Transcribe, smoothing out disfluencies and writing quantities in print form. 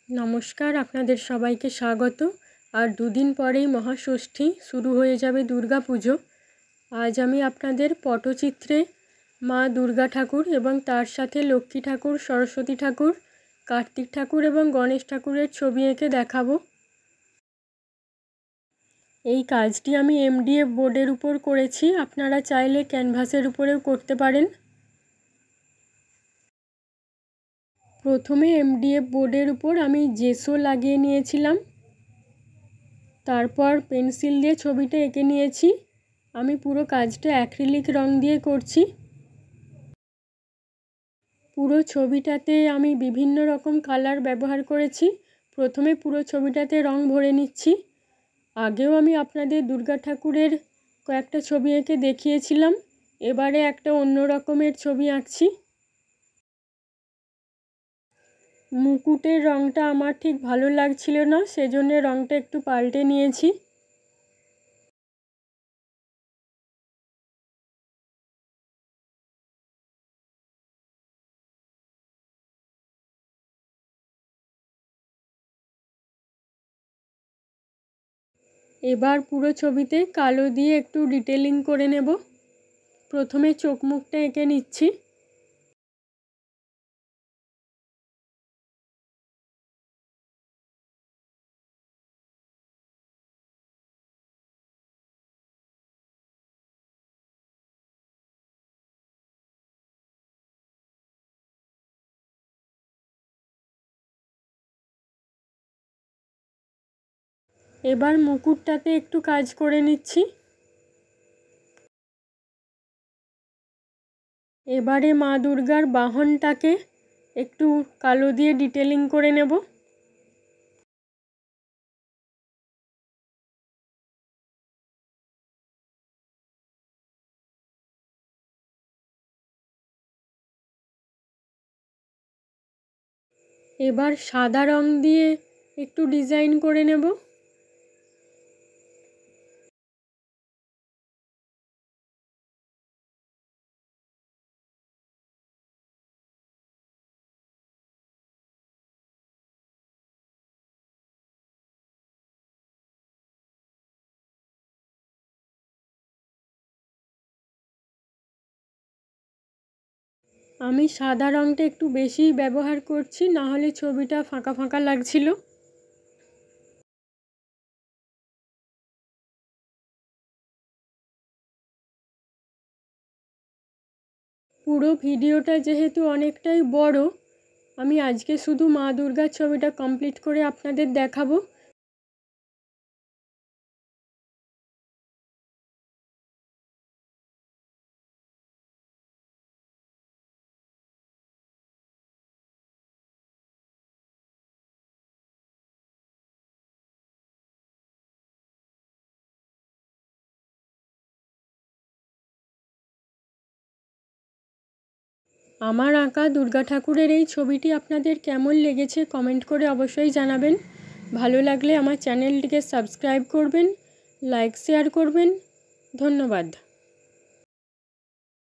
নমস্কার, আপনাদের সবাইকে স্বাগত। আর দুদিন পরেই মহাষষ্ঠী শুরু হয়ে যাবে দুর্গা পুজো। আজ আমি আপনাদের পটচিত্রে মা দুর্গা ঠাকুর এবং তার সাথে লক্ষ্মী ঠাকুর, সরস্বতী ঠাকুর, কার্তিক ঠাকুর এবং গণেশ ঠাকুরের ছবি এঁকে দেখাবো। এই কাজটি আমি MDF বোর্ডের উপর করেছি, আপনারা চাইলে ক্যানভাসের উপরেও করতে পারেন। প্রথমে MDF বোর্ডের উপর আমি জেসো লাগিয়ে নিয়েছিলাম, তারপর পেন্সিল দিয়ে ছবিটা এঁকে নিয়েছি। আমি পুরো কাজটা অ্যাক্রিলিক রং দিয়ে করছি। পুরো ছবিটাতে আমি বিভিন্ন রকম কালার ব্যবহার করেছি। প্রথমে পুরো ছবিটাতে রং ভরে নিচ্ছি। আগেও আমি আপনাদের দুর্গা ঠাকুরের কয়েকটা ছবি এঁকে দেখিয়েছিলাম, এবারে একটা অন্য রকমের ছবি আঁকছি। মুকুটের রংটা আমার ঠিক ভালো লাগছিল না, সেজন্য রংটা একটু পাল্টে নিয়েছি। এবার পুরো ছবিতে কালো দিয়ে একটু ডিটেলিং করে নেব। প্রথমে চোখ মুখটা এঁকে নিচ্ছি। এবার মুকুটটাতে একটু কাজ করে নিচ্ছি। এবারে মা দুর্গার বাহনটাকে একটু কালো দিয়ে ডিটেলিং করে নেব। এবার সাদা রং দিয়ে একটু ডিজাইন করে নেব। আমি সাদা রংটা একটু বেশি ব্যবহার করছি, না হলে ছবিটা ফাঁকা ফাঁকা লাগছিল। পুরো ভিডিওটা যেহেতু অনেকটাই বড়, আমি আজকে শুধু মা দুর্গার ছবিটা কমপ্লিট করে আপনাদের দেখাবো। আমার আঁকা দুর্গা ঠাকুরের এই ছবিটি আপনাদের কেমন লেগেছে কমেন্ট করে অবশ্যই জানাবেন। ভালো লাগলে আমার চ্যানেলটিকে সাবস্ক্রাইব করবেন, লাইক শেয়ার করবেন। ধন্যবাদ।